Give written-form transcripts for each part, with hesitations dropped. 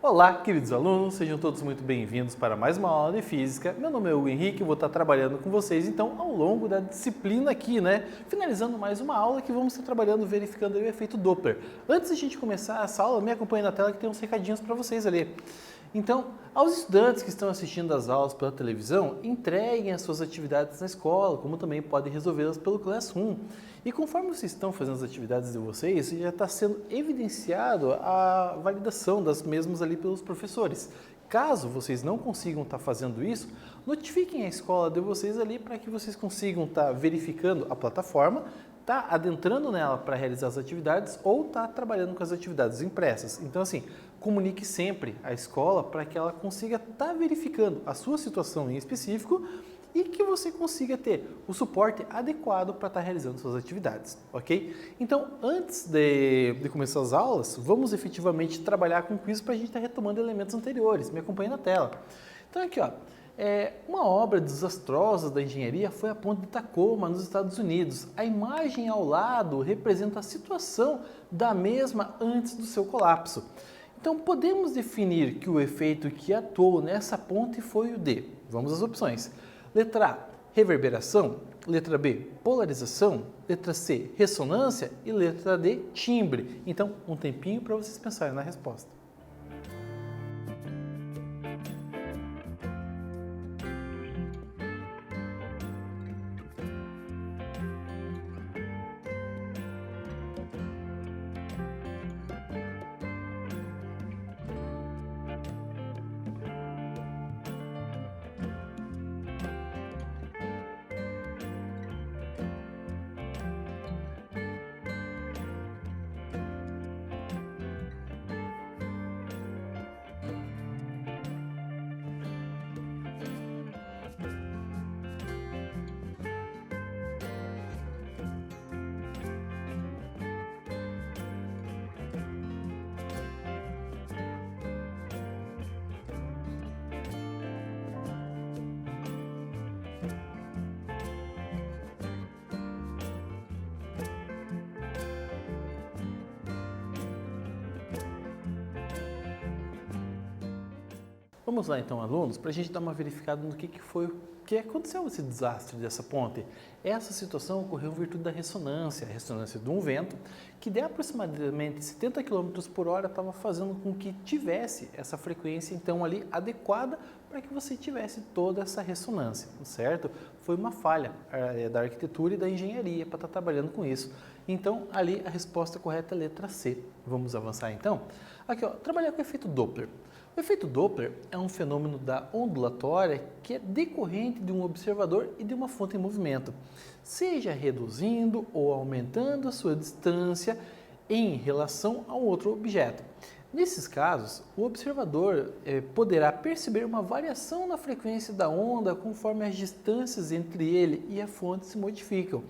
Olá, queridos alunos, sejam todos muito bem-vindos para mais uma aula de Física. Meu nome é Hugo Henrique e vou estar trabalhando com vocês, então, ao longo da disciplina aqui, Finalizando mais uma aula que vamos estar trabalhando, verificando o efeito Doppler. Antes de a gente começar essa aula, me acompanhe na tela que tem uns recadinhos para vocês ali. Então, aos estudantes que estão assistindo as aulas pela televisão, entreguem as suas atividades na escola, como também podem resolvê-las pelo Classroom. E conforme vocês estão fazendo as atividades de vocês, já está sendo evidenciado a validação das mesmas ali pelos professores. Caso vocês não consigam estar fazendo isso, notifiquem a escola de vocês ali para que vocês consigam estar verificando a plataforma, tá adentrando nela para realizar as atividades ou tá trabalhando com as atividades impressas. Então, assim, comunique sempre à escola para que ela consiga estar verificando a sua situação em específico e que você consiga ter o suporte adequado para estar realizando suas atividades, ok? Então, antes de começar as aulas, vamos efetivamente trabalhar com quiz para a gente estar retomando elementos anteriores. Me acompanhe na tela. Então, aqui, ó. Uma obra desastrosa da engenharia foi a ponte de Tacoma, nos Estados Unidos. A imagem ao lado representa a situação da mesma antes do seu colapso. Então, podemos definir que o efeito que atuou nessa ponte foi o de, vamos às opções. Letra A, reverberação. Letra B, polarização. Letra C, ressonância. E letra D, timbre. Então, um tempinho para vocês pensarem na resposta. Vamos lá então, alunos, para a gente dar uma verificada no que aconteceu esse desastre dessa ponte. Essa situação ocorreu em virtude da ressonância, a ressonância de um vento que de aproximadamente 70 km por hora estava fazendo com que tivesse essa frequência então ali adequada para que você tivesse toda essa ressonância, certo? Foi uma falha da arquitetura e da engenharia para estar trabalhando com isso. Então ali a resposta correta é a letra C. Vamos avançar então? Aqui, ó, trabalhar com o efeito Doppler. O efeito Doppler é um fenômeno da ondulatória que é decorrente de um observador e de uma fonte em movimento, seja reduzindo ou aumentando a sua distância em relação a outro objeto. Nesses casos, o observador poderá perceber uma variação na frequência da onda conforme as distâncias entre ele e a fonte se modificam.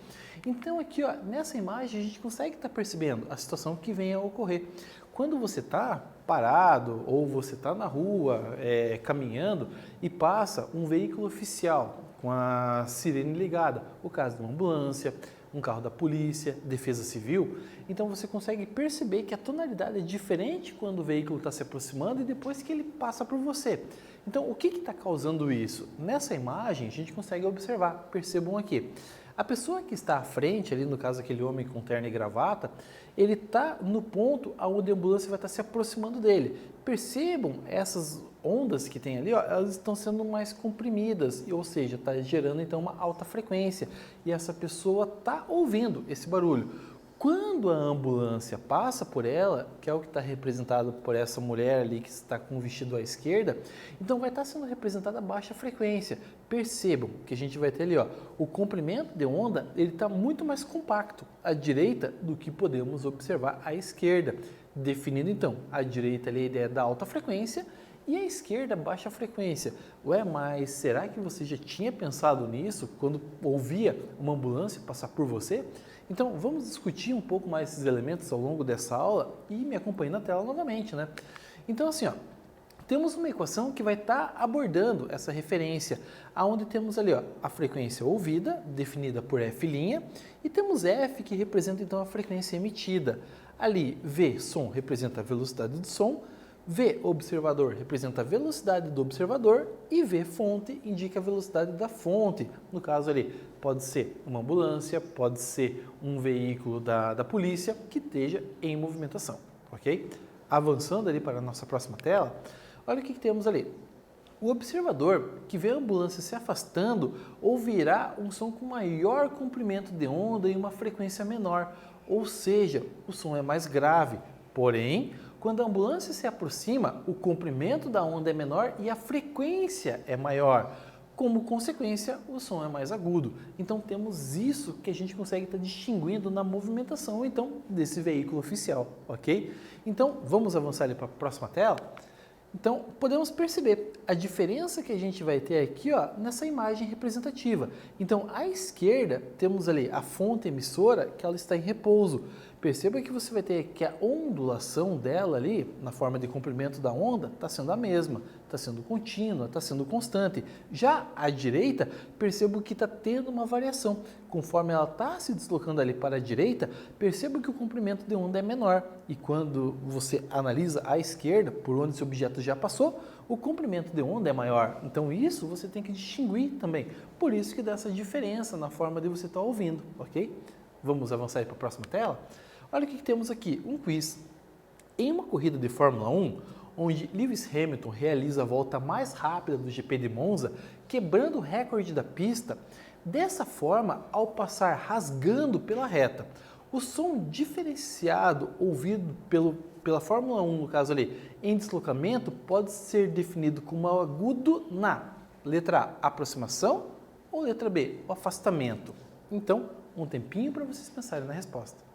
Então aqui, ó, nessa imagem a gente consegue estar percebendo a situação que vem a ocorrer. Quando você está parado ou você está na rua caminhando e passa um veículo oficial com a sirene ligada, o caso de uma ambulância, um carro da polícia, defesa civil, então você consegue perceber que a tonalidade é diferente quando o veículo está se aproximando e depois que ele passa por você. Então, o que está causando isso? Nessa imagem, a gente consegue observar, percebam aqui. A pessoa que está à frente, ali no caso aquele homem com terno e gravata, ele está no ponto onde a ambulância vai estar se aproximando dele. Percebam essas ondas que tem ali, ó, elas estão sendo mais comprimidas, ou seja, está gerando então uma alta frequência e essa pessoa está ouvindo esse barulho. Quando a ambulância passa por ela, que é o que está representado por essa mulher ali que está com o vestido à esquerda, então vai estar sendo representada a baixa frequência. Percebam que a gente vai ter ali, ó, o comprimento de onda, ele está muito mais compacto à direita do que podemos observar à esquerda, definindo então a direita ali a ideia da alta frequência e a esquerda baixa frequência. Ué, mas será que você já tinha pensado nisso quando ouvia uma ambulância passar por você? Então, vamos discutir um pouco mais esses elementos ao longo dessa aula e me acompanhe na tela novamente, Então, assim, ó, temos uma equação que vai estar abordando essa referência, aonde temos ali, ó, a frequência ouvida, definida por F', e temos F que representa então a frequência emitida. Ali, V, som, representa a velocidade do som, V, observador, representa a velocidade do observador e V, fonte, indica a velocidade da fonte. No caso ali, pode ser uma ambulância, pode ser um veículo da polícia que esteja em movimentação, ok? Avançando ali para a nossa próxima tela, olha o que temos ali. O observador que vê a ambulância se afastando ouvirá um som com maior comprimento de onda e uma frequência menor, ou seja, o som é mais grave. Porém, quando a ambulância se aproxima, o comprimento da onda é menor e a frequência é maior. Como consequência, o som é mais agudo. Então, temos isso que a gente consegue estar distinguindo na movimentação então, desse veículo oficial, ok? Então, vamos avançar ali para a próxima tela? Então, podemos perceber a diferença que a gente vai ter aqui ó, nessa imagem representativa. Então, à esquerda, temos ali a fonte emissora, que ela está em repouso. Perceba que você vai ter que a ondulação dela ali, na forma de comprimento da onda, está sendo a mesma, está sendo contínua, está sendo constante. Já à direita, percebo que está tendo uma variação. Conforme ela está se deslocando ali para a direita, percebo que o comprimento de onda é menor. E quando você analisa à esquerda, por onde esse objeto já passou, o comprimento de onda é maior. Então isso você tem que distinguir também. Por isso que dá essa diferença na forma de você estar ouvindo, ok? Vamos avançar para a próxima tela? Olha o que temos aqui, um quiz. Em uma corrida de Fórmula 1, onde Lewis Hamilton realiza a volta mais rápida do GP de Monza, quebrando o recorde da pista, dessa forma, ao passar rasgando pela reta, o som diferenciado ouvido pela Fórmula 1, no caso ali, em deslocamento, pode ser definido como agudo na letra A, aproximação, ou letra B, o afastamento. Então, um tempinho para vocês pensarem na resposta.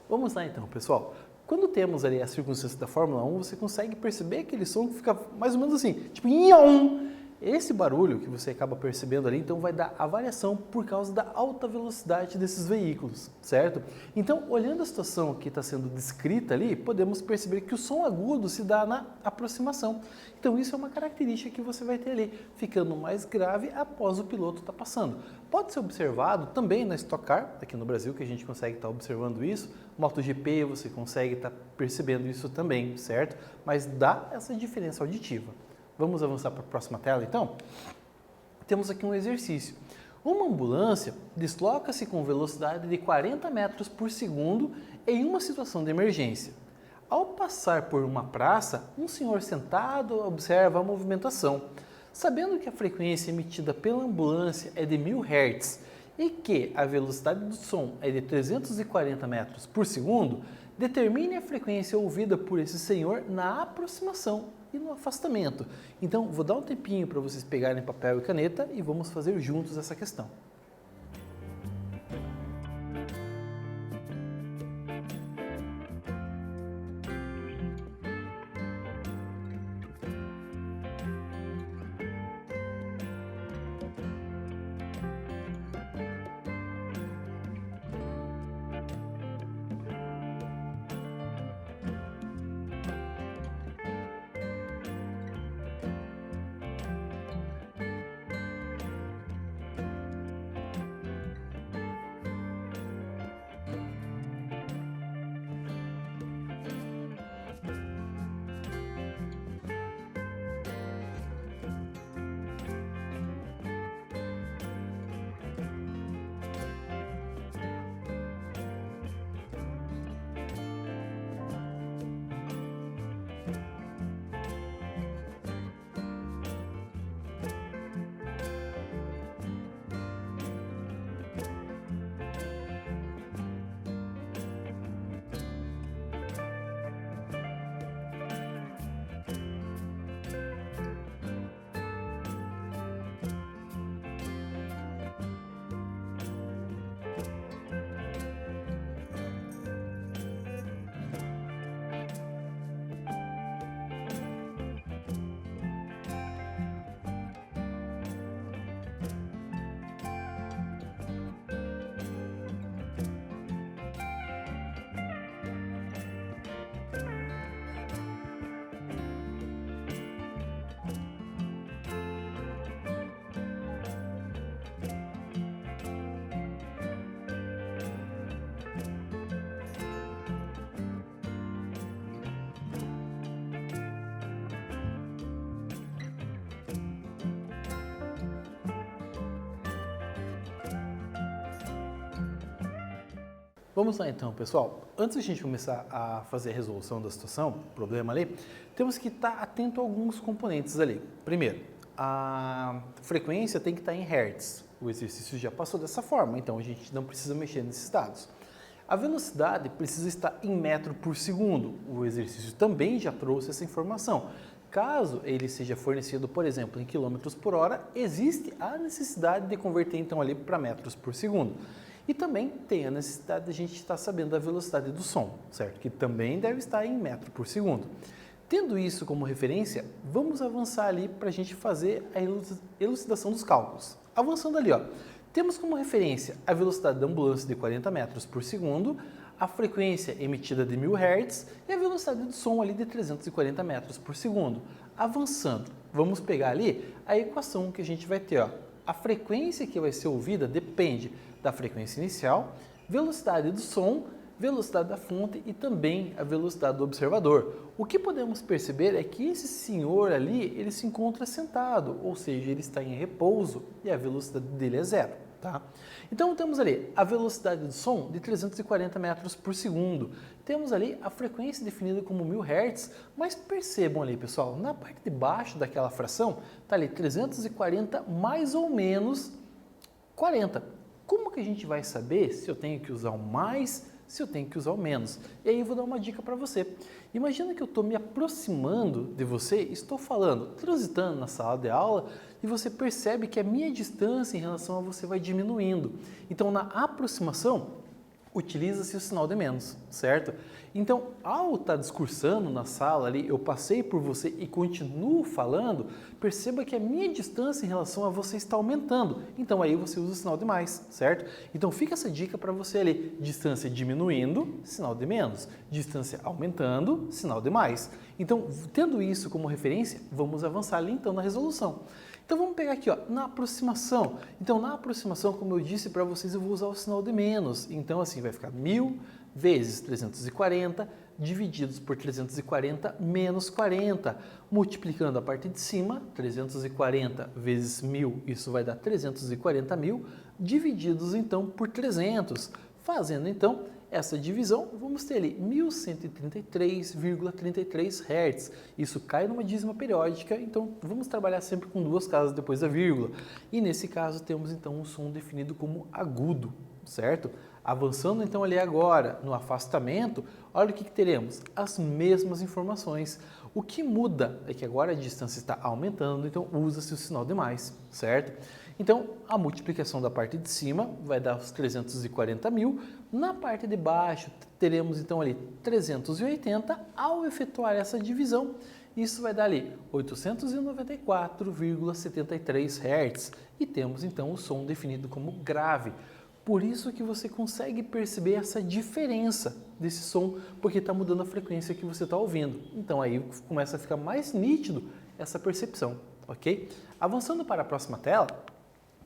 Vamos lá então, pessoal. Quando temos ali a circunstância da Fórmula 1, você consegue perceber aquele som que fica mais ou menos assim, tipo nham! Esse barulho que você acaba percebendo ali, então vai dar a variação por causa da alta velocidade desses veículos, certo? Então, olhando a situação que está sendo descrita ali, podemos perceber que o som agudo se dá na aproximação. Então, isso é uma característica que você vai ter ali, ficando mais grave após o piloto estar passando. Pode ser observado também na Stock Car, aqui no Brasil, que a gente consegue estar observando isso. MotoGP, você consegue estar percebendo isso também, certo? Mas dá essa diferença auditiva. Vamos avançar para a próxima tela, então? Temos aqui um exercício. Uma ambulância desloca-se com velocidade de 40 metros por segundo em uma situação de emergência. Ao passar por uma praça, um senhor sentado observa a movimentação. Sabendo que a frequência emitida pela ambulância é de 1000 Hz e que a velocidade do som é de 340 metros por segundo, determine a frequência ouvida por esse senhor na aproximação e no afastamento. Então, vou dar um tempinho para vocês pegarem papel e caneta e vamos fazer juntos essa questão. Vamos lá então, pessoal. Antes de a gente começar a fazer a resolução da situação, problema ali, temos que estar atento a alguns componentes ali. Primeiro, a frequência tem que estar em hertz. O exercício já passou dessa forma, então a gente não precisa mexer nesses dados. A velocidade precisa estar em metro por segundo. O exercício também já trouxe essa informação. Caso ele seja fornecido, por exemplo, em quilômetros por hora, existe a necessidade de converter então ali para metros por segundo. E também tem a necessidade de a gente estar sabendo da velocidade do som, certo? Que também deve estar em metro por segundo. Tendo isso como referência, vamos avançar ali para a gente fazer a elucidação dos cálculos. Avançando ali, ó, temos como referência a velocidade da ambulância de 40 metros por segundo, a frequência emitida de 1000 Hz e a velocidade do som ali de 340 metros por segundo. Avançando, vamos pegar ali a equação que a gente vai ter, ó. A frequência que vai ser ouvida depende da frequência inicial, velocidade do som, velocidade da fonte e também a velocidade do observador. O que podemos perceber é que esse senhor ali, ele se encontra sentado, ou seja, ele está em repouso e a velocidade dele é zero, tá? Então temos ali a velocidade do som de 340 metros por segundo. Temos ali a frequência definida como 1000 Hz, mas percebam ali, pessoal, na parte de baixo daquela fração, está ali 340 mais ou menos 40. Como que a gente vai saber se eu tenho que usar o mais, se eu tenho que usar o menos? E aí eu vou dar uma dica para você. Imagina que eu estou me aproximando de você, estou falando, transitando na sala de aula e você percebe que a minha distância em relação a você vai diminuindo. Então, na aproximação, utiliza-se o sinal de menos, certo? Então, ao estar discursando na sala ali, eu passei por você e continuo falando, perceba que a minha distância em relação a você está aumentando. Então, aí você usa o sinal de mais, certo? Então, fica essa dica para você ali. Distância diminuindo, sinal de menos. Distância aumentando, sinal de mais. Então, tendo isso como referência, vamos avançar ali então na resolução. Então vamos pegar aqui, ó, na aproximação. Então na aproximação, como eu disse para vocês, eu vou usar o sinal de menos. Então assim vai ficar 1000 vezes 340 divididos por 340 menos 40. Multiplicando a parte de cima, 340 vezes 1000, isso vai dar 340.000, divididos então por 300. Fazendo então essa divisão, vamos ter ali 1133,33 Hz. Isso cai numa dízima periódica, então vamos trabalhar sempre com duas casas depois da vírgula. E nesse caso temos então um som definido como agudo, certo? Avançando então ali agora no afastamento, olha o que teremos, as mesmas informações. O que muda é que agora a distância está aumentando, então usa-se o sinal de mais, certo? Então, a multiplicação da parte de cima vai dar os 340.000. Na parte de baixo, teremos então ali 380. Ao efetuar essa divisão, isso vai dar ali 894,73 Hz. E temos então o som definido como grave. Por isso que você consegue perceber essa diferença desse som, porque está mudando a frequência que você está ouvindo. Então, aí começa a ficar mais nítido essa percepção, ok? Avançando para a próxima tela,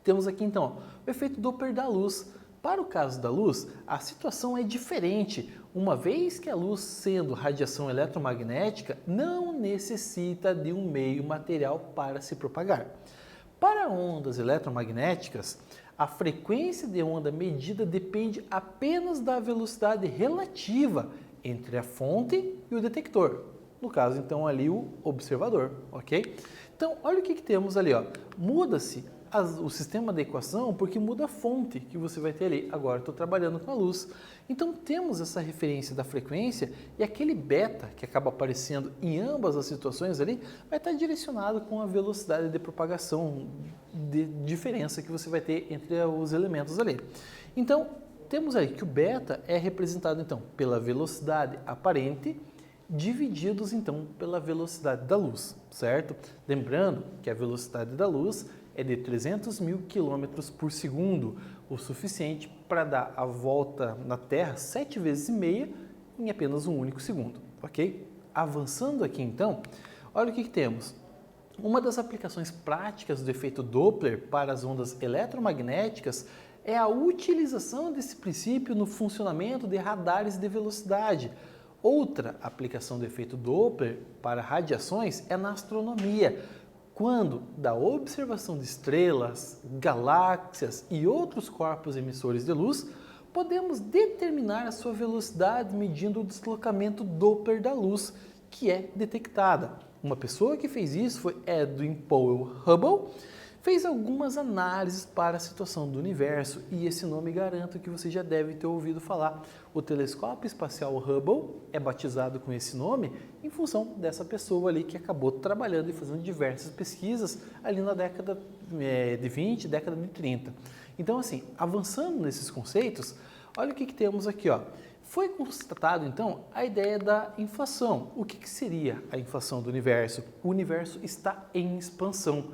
temos aqui então o efeito Doppler da luz. Para o caso da luz, a situação é diferente, uma vez que a luz, sendo radiação eletromagnética, não necessita de um meio material para se propagar. Para ondas eletromagnéticas, a frequência de onda medida depende apenas da velocidade relativa entre a fonte e o detector. No caso, então, ali o observador, ok? Então, olha o que temos ali, ó. Muda-se o sistema da equação porque muda a fonte que você vai ter ali. Agora estou trabalhando com a luz. Então temos essa referência da frequência e aquele beta que acaba aparecendo em ambas as situações ali vai estar direcionado com a velocidade de propagação de diferença que você vai ter entre os elementos ali. Então temos aí que o beta é representado então pela velocidade aparente divididos então pela velocidade da luz, certo? Lembrando que a velocidade da luz é de 300.000 km por segundo, o suficiente para dar a volta na Terra 7 vezes e meia em apenas um único segundo, ok? Avançando aqui então, olha o que temos. Uma das aplicações práticas do efeito Doppler para as ondas eletromagnéticas é a utilização desse princípio no funcionamento de radares de velocidade. Outra aplicação do efeito Doppler para radiações é na astronomia, quando da observação de estrelas, galáxias e outros corpos emissores de luz, podemos determinar a sua velocidade medindo o deslocamento Doppler da luz, que é detectada. Uma pessoa que fez isso foi Edwin Powell Hubble, fez algumas análises para a situação do universo e esse nome garanto que você já deve ter ouvido falar. O telescópio espacial Hubble é batizado com esse nome em função dessa pessoa ali que acabou trabalhando e fazendo diversas pesquisas ali na década de 20, década de 30. Então assim, avançando nesses conceitos, olha o que temos aqui, ó. Foi constatado, então, a ideia da inflação. O que seria a inflação do universo? O universo está em expansão.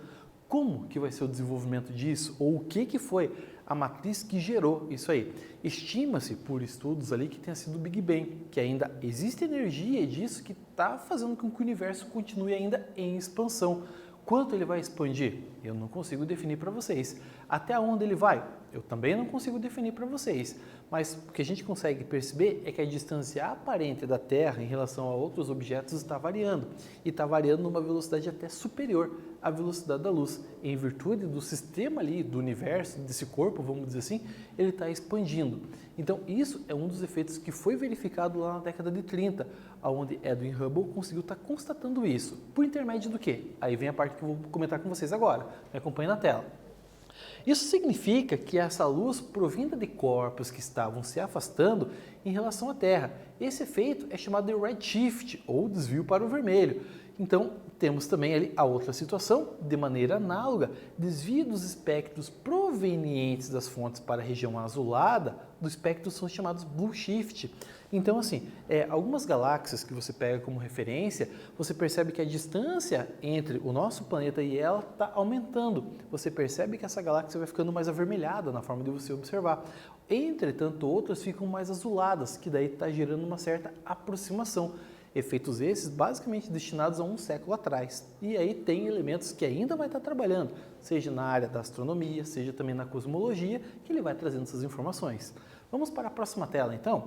Como que vai ser o desenvolvimento disso? Ou o que foi a matriz que gerou isso aí? Estima-se, por estudos ali, que tenha sido o Big Bang, que ainda existe energia disso que está fazendo com que o universo continue ainda em expansão. Quanto ele vai expandir? Eu não consigo definir para vocês. Até onde ele vai? Eu também não consigo definir para vocês. Mas o que a gente consegue perceber é que a distância aparente da Terra em relação a outros objetos está variando. E está variando numa velocidade até superior à velocidade da luz. Em virtude do sistema ali, do universo, desse corpo, vamos dizer assim, ele está expandindo. Então isso é um dos efeitos que foi verificado lá na década de 30, onde Edwin Hubble conseguiu estar constatando isso. Por intermédio do quê? Aí vem a parte que eu vou comentar com vocês agora. Me acompanhe na tela. Isso significa que essa luz provinda de corpos que estavam se afastando em relação à Terra. Esse efeito é chamado de redshift, ou desvio para o vermelho. Então, temos também ali a outra situação, de maneira análoga, desvio dos espectros provenientes das fontes para a região azulada do espectro são chamados blue shift. Então, assim, algumas galáxias que você pega como referência, você percebe que a distância entre o nosso planeta e ela está aumentando. Você percebe que essa galáxia vai ficando mais avermelhada na forma de você observar. Entretanto, outras ficam mais azuladas, que daí está gerando uma certa aproximação. Efeitos esses basicamente destinados a um século atrás. E aí tem elementos que ainda vai estar trabalhando, seja na área da astronomia, seja também na cosmologia, que ele vai trazendo essas informações. Vamos para a próxima tela, então.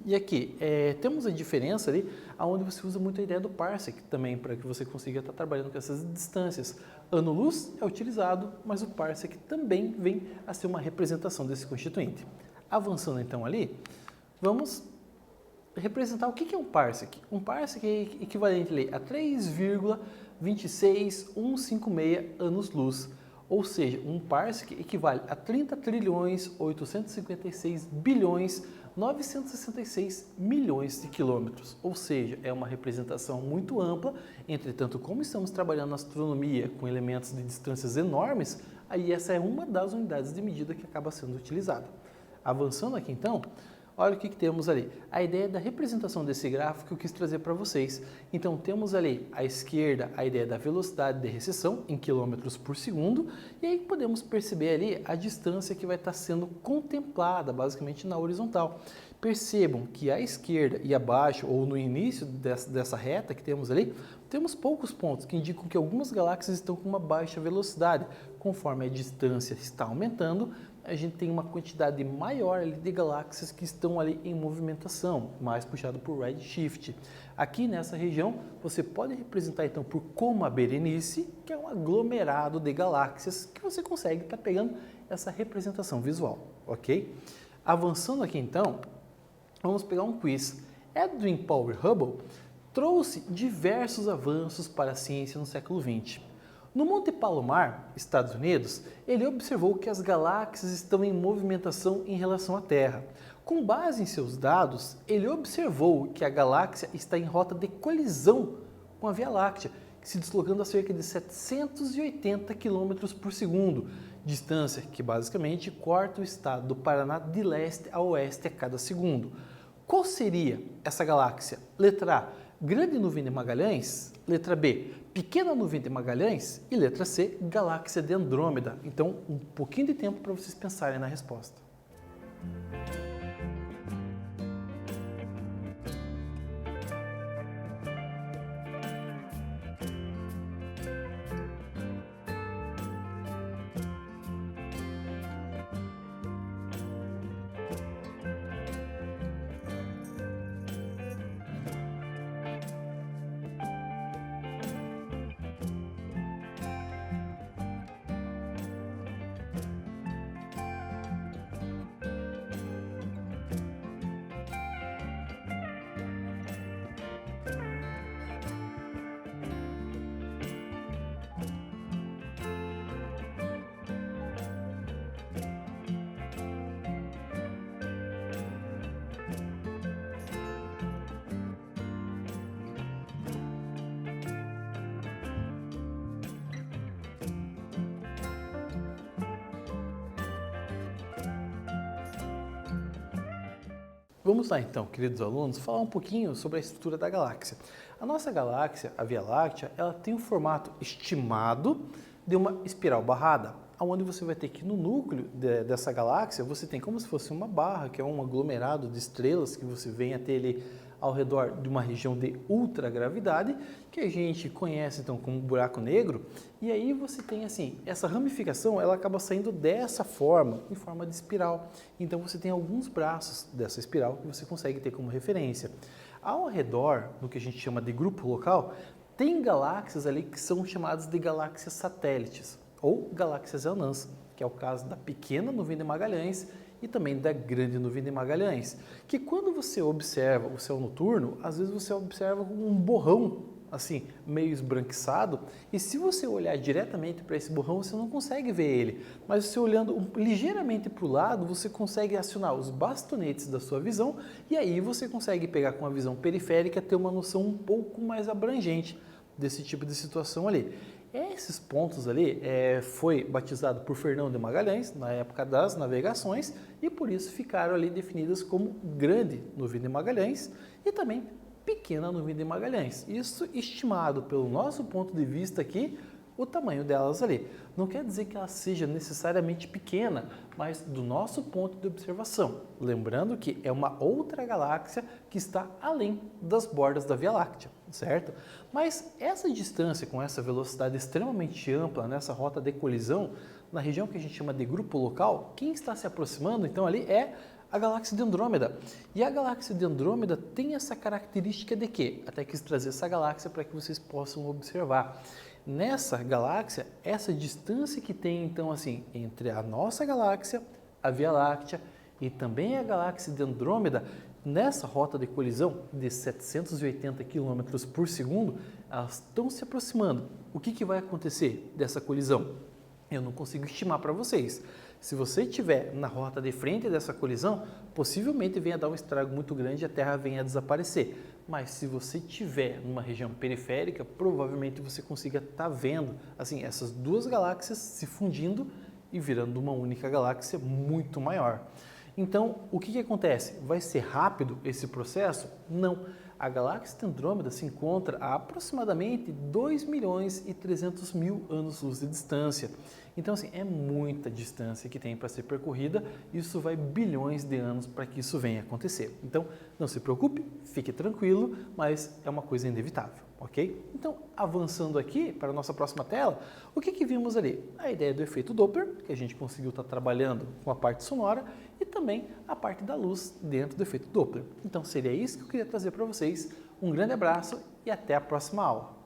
E aqui, temos a diferença ali, onde você usa muito a ideia do parsec também, para que você consiga estar trabalhando com essas distâncias. Ano-luz é utilizado, mas o parsec também vem a ser uma representação desse constituinte. Avançando então ali, vamos representar o que é um parsec. Um parsec é equivalente ali a 3,26156 anos-luz. Ou seja, um parsec equivale a 30 trilhões 856 bilhões 966 milhões de quilômetros. Ou seja, é uma representação muito ampla. Entretanto, como estamos trabalhando na astronomia com elementos de distâncias enormes, aí essa é uma das unidades de medida que acaba sendo utilizada. Avançando aqui então, olha o que temos ali. A ideia da representação desse gráfico que eu quis trazer para vocês. Então, temos ali à esquerda a ideia da velocidade de recessão em quilômetros por segundo. E aí podemos perceber ali a distância que vai estar sendo contemplada, basicamente na horizontal. Percebam que à esquerda e abaixo, ou no início dessa reta que temos ali, temos poucos pontos que indicam que algumas galáxias estão com uma baixa velocidade. Conforme a distância está aumentando, a gente tem uma quantidade maior ali de galáxias que estão ali em movimentação, mais puxado por redshift. Aqui nessa região, você pode representar então por Coma Berenice, que é um aglomerado de galáxias que você consegue estar pegando essa representação visual, ok? Avançando aqui então, vamos pegar um quiz. Edwin Powell Hubble trouxe diversos avanços para a ciência no século XX. No Monte Palomar, Estados Unidos, ele observou que as galáxias estão em movimentação em relação à Terra. Com base em seus dados, ele observou que a galáxia está em rota de colisão com a Via Láctea, se deslocando a cerca de 780 km por segundo, distância que basicamente corta o estado do Paraná de leste a oeste a cada segundo. Qual seria essa galáxia? Letra A, Grande Nuvem de Magalhães. Letra B, Pequena Nuvem de Magalhães. E letra C, Galáxia de Andrômeda. Então, um pouquinho de tempo para vocês pensarem na resposta. Vamos lá então, queridos alunos, falar um pouquinho sobre a estrutura da galáxia. A nossa galáxia, a Via Láctea, ela tem um formato estimado de uma espiral barrada, onde você vai ter que no núcleo dessa galáxia, você tem como se fosse uma barra, que é um aglomerado de estrelas que você vem a ter ali ao redor de uma região de ultragravidade, que a gente conhece então como buraco negro, e aí você tem assim, essa ramificação ela acaba saindo dessa forma, em forma de espiral. Então você tem alguns braços dessa espiral que você consegue ter como referência. Ao redor, no que a gente chama de grupo local, tem galáxias ali que são chamadas de galáxias satélites, ou galáxias anãs, que é o caso da pequena nuvem de Magalhães e também da grande nuvem de Magalhães, que quando você observa o céu noturno, às vezes você observa um borrão, assim, meio esbranquiçado, e se você olhar diretamente para esse borrão, você não consegue ver ele, mas você olhando ligeiramente para o lado, você consegue acionar os bastonetes da sua visão, e aí você consegue pegar com a visão periférica, ter uma noção um pouco mais abrangente desse tipo de situação ali. Esses pontos ali foi batizado por Fernão de Magalhães na época das navegações e por isso ficaram ali definidas como grande nuvem de Magalhães e também pequena nuvem de Magalhães. Isso estimado pelo nosso ponto de vista aqui, o tamanho delas ali. Não quer dizer que ela seja necessariamente pequena, mas do nosso ponto de observação. Lembrando que é uma outra galáxia que está além das bordas da Via Láctea, certo? Mas essa distância com essa velocidade extremamente ampla nessa rota de colisão, na região que a gente chama de grupo local, quem está se aproximando então ali é a galáxia de Andrômeda. E a galáxia de Andrômeda tem essa característica de quê? Até quis trazer essa galáxia para que vocês possam observar. Nessa galáxia, essa distância que tem então assim entre a nossa galáxia, a Via Láctea e também a galáxia de Andrômeda, nessa rota de colisão de 780 km por segundo, elas estão se aproximando. O que vai acontecer dessa colisão? Eu não consigo estimar para vocês. Se você estiver na rota de frente dessa colisão, possivelmente venha dar um estrago muito grande e a Terra venha a desaparecer. Mas se você estiver numa região periférica, provavelmente você consiga estar vendo assim, essas duas galáxias se fundindo e virando uma única galáxia muito maior. Então, o que acontece? Vai ser rápido esse processo? Não. A galáxia de Andrômeda se encontra a aproximadamente 2.300.000 anos-luz de distância. Então, assim, é muita distância que tem para ser percorrida. Isso vai bilhões de anos para que isso venha acontecer. Então, não se preocupe, fique tranquilo, mas é uma coisa inevitável, ok? Então, avançando aqui para a nossa próxima tela, o que vimos ali? A ideia do efeito Doppler, que a gente conseguiu estar trabalhando com a parte sonora, e também a parte da luz dentro do efeito Doppler. Então, seria isso que eu queria trazer para vocês. Um grande abraço e até a próxima aula.